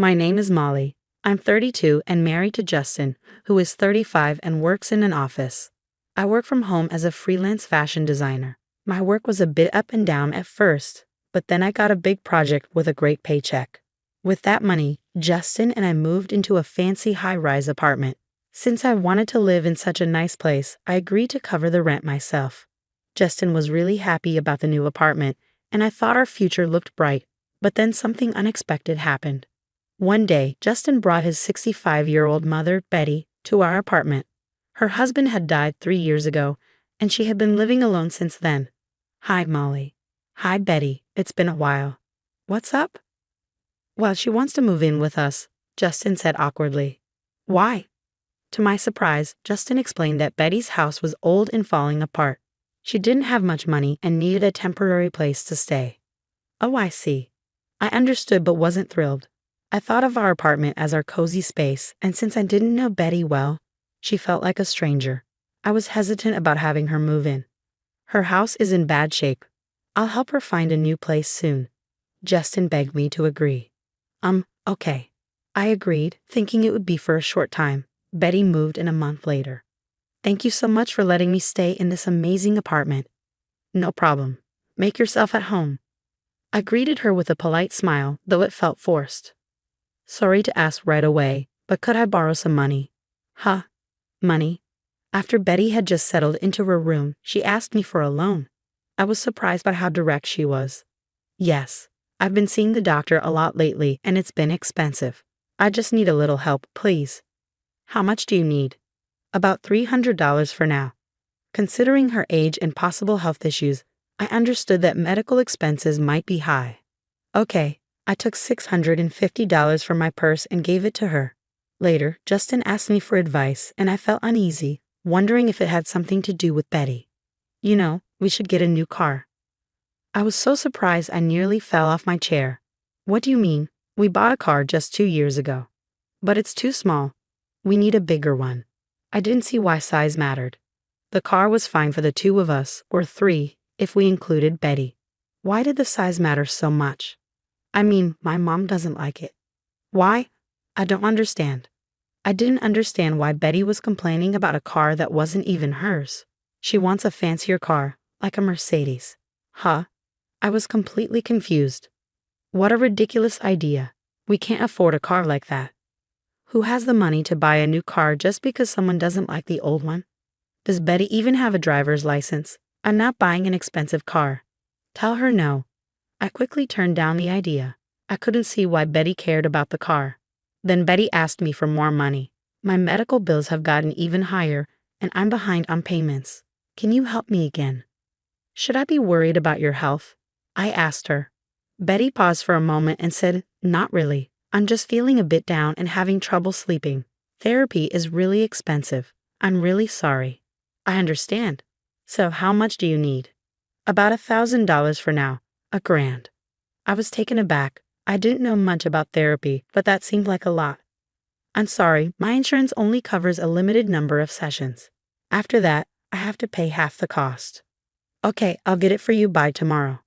My name is Molly. I'm 32 and married to Justin, who is 35 and works in an office. I work from home as a freelance fashion designer. My work was a bit up and down at first, but then I got a big project with a great paycheck. With that money, Justin and I moved into a fancy high-rise apartment. Since I wanted to live in such a nice place, I agreed to cover the rent myself. Justin was really happy about the new apartment, and I thought our future looked bright, but then something unexpected happened. One day, Justin brought his 65-year-old mother, Betty, to our apartment. Her husband had died 3 years ago, and she had been living alone since then. Hi, Molly. Hi, Betty. It's been a while. What's up? Well, she wants to move in with us, Justin said awkwardly. Why? To my surprise, Justin explained that Betty's house was old and falling apart. She didn't have much money and needed a temporary place to stay. Oh, I see. I understood but wasn't thrilled. I thought of our apartment as our cozy space, and since I didn't know Betty well, she felt like a stranger. I was hesitant about having her move in. Her house is in bad shape. I'll help her find a new place soon. Justin begged me to agree. Okay. I agreed, thinking it would be for a short time. Betty moved in a month later. Thank you so much for letting me stay in this amazing apartment. No problem. Make yourself at home. I greeted her with a polite smile, though it felt forced. Sorry to ask right away, but could I borrow some money? Huh? Money? After Betty had just settled into her room, she asked me for a loan. I was surprised by how direct she was. Yes, I've been seeing the doctor a lot lately, and it's been expensive. I just need a little help, please. How much do you need? About $300 for now. Considering her age and possible health issues, I understood that medical expenses might be high. Okay, I took $650 from my purse and gave it to her. Later, Justin asked me for advice, and I felt uneasy, wondering if it had something to do with Betty. You know, we should get a new car. I was so surprised I nearly fell off my chair. What do you mean? We bought a car just 2 years ago. But it's too small. We need a bigger one. I didn't see why size mattered. The car was fine for the two of us, or three, if we included Betty. Why did the size matter so much? I mean, my mom doesn't like it. Why? I don't understand. I didn't understand why Betty was complaining about a car that wasn't even hers. She wants a fancier car, like a Mercedes. Huh? I was completely confused. What a ridiculous idea. We can't afford a car like that. Who has the money to buy a new car just because someone doesn't like the old one? Does Betty even have a driver's license? I'm not buying an expensive car. Tell her no. I quickly turned down the idea. I couldn't see why Betty cared about the car. Then Betty asked me for more money. My medical bills have gotten even higher, and I'm behind on payments. Can you help me again? Should I be worried about your health? I asked her. Betty paused for a moment and said, Not really. I'm just feeling a bit down and having trouble sleeping. Therapy is really expensive. I'm really sorry. I understand. So how much do you need? About $1,000 for now. $1,000. I was taken aback. I didn't know much about therapy, but that seemed like a lot. I'm sorry, my insurance only covers a limited number of sessions. After that, I have to pay half the cost. Okay, I'll get it for you by tomorrow.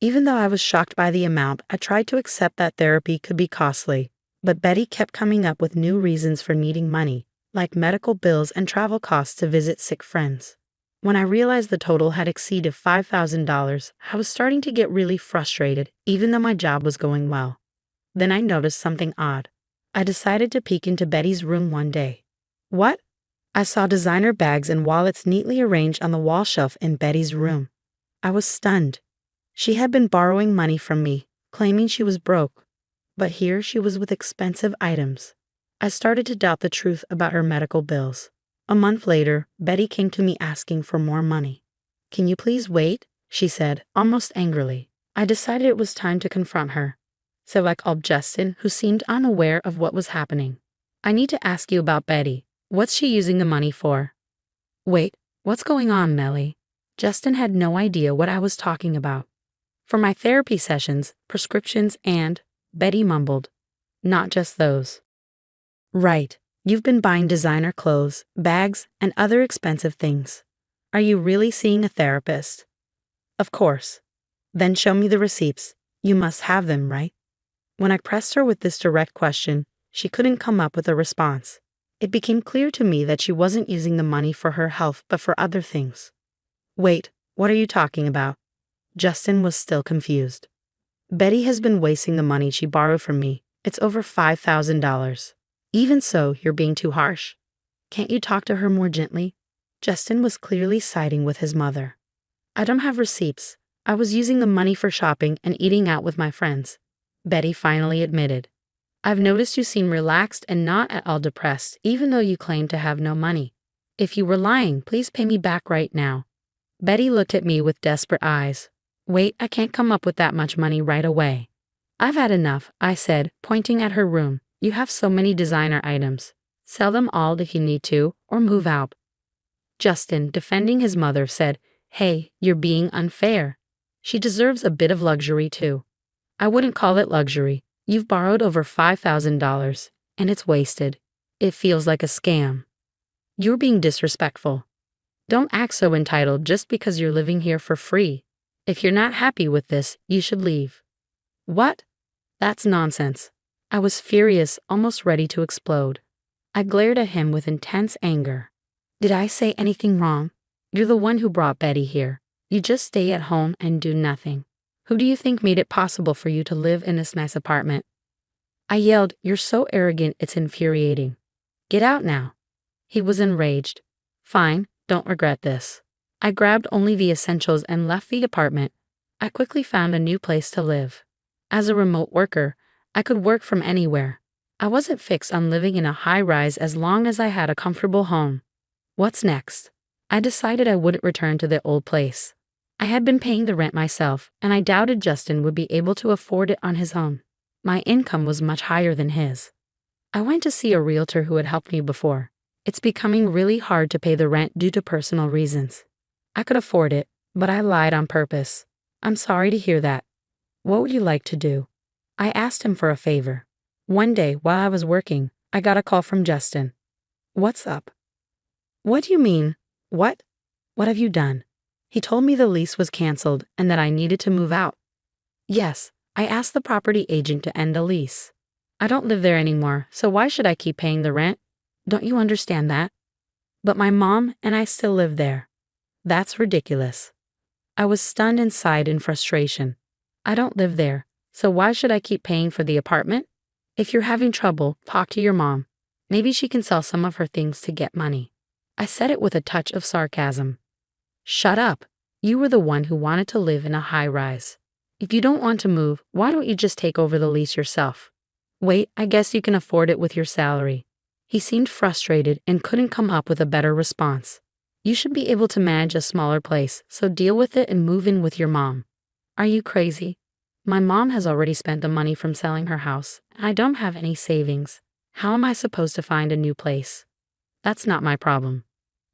Even though I was shocked by the amount, I tried to accept that therapy could be costly, but Betty kept coming up with new reasons for needing money, like medical bills and travel costs to visit sick friends. When I realized the total had exceeded $5,000, I was starting to get really frustrated, even though my job was going well. Then I noticed something odd. I decided to peek into Betty's room one day. What? I saw designer bags and wallets neatly arranged on the wall shelf in Betty's room. I was stunned. She had been borrowing money from me, claiming she was broke. But here she was with expensive items. I started to doubt the truth about her medical bills. A month later, Betty came to me asking for more money. Can you please wait? She said, almost angrily. I decided it was time to confront her. So I called Justin, who seemed unaware of what was happening. I need to ask you about Betty. What's she using the money for? Wait, what's going on, Melly? Justin had no idea what I was talking about. For my therapy sessions, prescriptions, and, Betty mumbled, not just those. Right. You've been buying designer clothes, bags, and other expensive things. Are you really seeing a therapist? Of course. Then show me the receipts. You must have them, right? When I pressed her with this direct question, she couldn't come up with a response. It became clear to me that she wasn't using the money for her health but for other things. Wait, what are you talking about? Justin was still confused. Betty has been wasting the money she borrowed from me. It's over $5,000. Even so, you're being too harsh. Can't you talk to her more gently? Justin was clearly siding with his mother. I don't have receipts. I was using the money for shopping and eating out with my friends, Betty finally admitted. I've noticed you seem relaxed and not at all depressed, even though you claim to have no money. If you were lying, please pay me back right now. Betty looked at me with desperate eyes. Wait, I can't come up with that much money right away. I've had enough, I said, pointing at her room. You have so many designer items. Sell them all if you need to, or move out. Justin, defending his mother, said, Hey, you're being unfair. She deserves a bit of luxury too. I wouldn't call it luxury. You've borrowed over $5,000, and it's wasted. It feels like a scam. You're being disrespectful. Don't act so entitled just because you're living here for free. If you're not happy with this, you should leave. What? That's nonsense. I was furious, almost ready to explode. I glared at him with intense anger. Did I say anything wrong? You're the one who brought Betty here. You just stay at home and do nothing. Who do you think made it possible for you to live in this nice apartment? I yelled, You're so arrogant, it's infuriating. Get out now. He was enraged. Fine, don't regret this. I grabbed only the essentials and left the apartment. I quickly found a new place to live. As a remote worker, I could work from anywhere. I wasn't fixed on living in a high-rise as long as I had a comfortable home. What's next? I decided I wouldn't return to the old place. I had been paying the rent myself, and I doubted Justin would be able to afford it on his own. My income was much higher than his. I went to see a realtor who had helped me before. It's becoming really hard to pay the rent due to personal reasons. I could afford it, but I lied on purpose. I'm sorry to hear that. What would you like to do? I asked him for a favor. One day, while I was working, I got a call from Justin. What's up? What do you mean? What? What have you done? He told me the lease was canceled and that I needed to move out. Yes, I asked the property agent to end the lease. I don't live there anymore, so why should I keep paying the rent? Don't you understand that? But my mom and I still live there. That's ridiculous. I was stunned and sighed in frustration. I don't live there, so why should I keep paying for the apartment? If you're having trouble, talk to your mom. Maybe she can sell some of her things to get money. I said it with a touch of sarcasm. Shut up. You were the one who wanted to live in a high-rise. If you don't want to move, why don't you just take over the lease yourself? Wait, I guess you can afford it with your salary. He seemed frustrated and couldn't come up with a better response. You should be able to manage a smaller place, so deal with it and move in with your mom. Are you crazy? My mom has already spent the money from selling her house, and I don't have any savings. How am I supposed to find a new place? That's not my problem.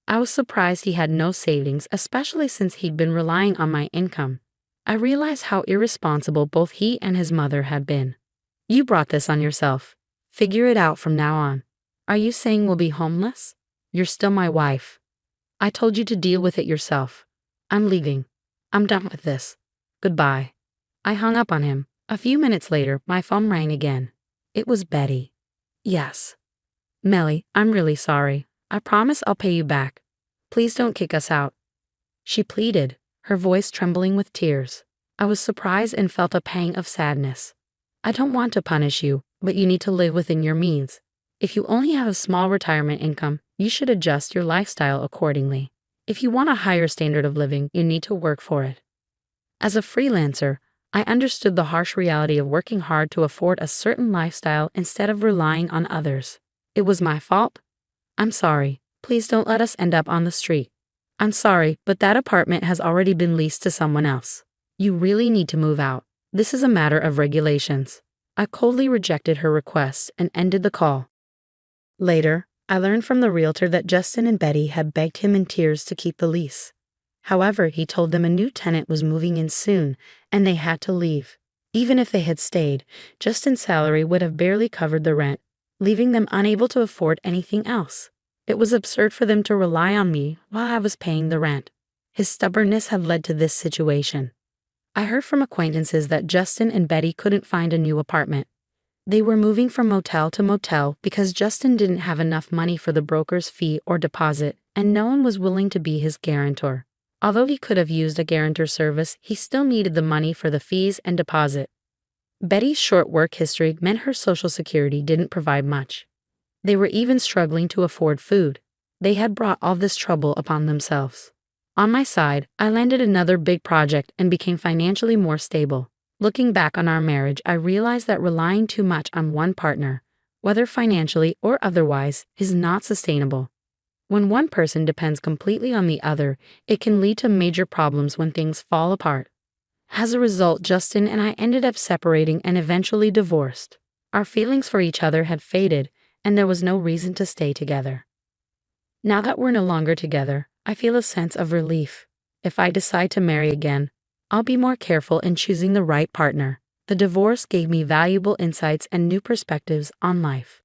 I was surprised he had no savings, especially since he'd been relying on my income. I realized how irresponsible both he and his mother had been. You brought this on yourself. Figure it out from now on. Are you saying we'll be homeless? You're still my wife. I told you to deal with it yourself. I'm leaving. I'm done with this. Goodbye. I hung up on him. A few minutes later, my phone rang again. It was Betty. Yes. Melly, I'm really sorry. I promise I'll pay you back. Please don't kick us out. She pleaded, her voice trembling with tears. I was surprised and felt a pang of sadness. I don't want to punish you, but you need to live within your means. If you only have a small retirement income, you should adjust your lifestyle accordingly. If you want a higher standard of living, you need to work for it. As a freelancer, I understood the harsh reality of working hard to afford a certain lifestyle instead of relying on others. It was my fault. I'm sorry. Please don't let us end up on the street. I'm sorry, but that apartment has already been leased to someone else. You really need to move out. This is a matter of regulations. I coldly rejected her request and ended the call. Later, I learned from the realtor that Justin and Betty had begged him in tears to keep the lease. However, he told them a new tenant was moving in soon, and they had to leave. Even if they had stayed, Justin's salary would have barely covered the rent, leaving them unable to afford anything else. It was absurd for them to rely on me while I was paying the rent. His stubbornness had led to this situation. I heard from acquaintances that Justin and Betty couldn't find a new apartment. They were moving from motel to motel because Justin didn't have enough money for the broker's fee or deposit, and no one was willing to be his guarantor. Although he could have used a guarantor service, he still needed the money for the fees and deposit. Betty's short work history meant her Social Security didn't provide much. They were even struggling to afford food. They had brought all this trouble upon themselves. On my side, I landed another big project and became financially more stable. Looking back on our marriage, I realized that relying too much on one partner, whether financially or otherwise, is not sustainable. When one person depends completely on the other, it can lead to major problems when things fall apart. As a result, Justin and I ended up separating and eventually divorced. Our feelings for each other had faded, and there was no reason to stay together. Now that we're no longer together, I feel a sense of relief. If I decide to marry again, I'll be more careful in choosing the right partner. The divorce gave me valuable insights and new perspectives on life.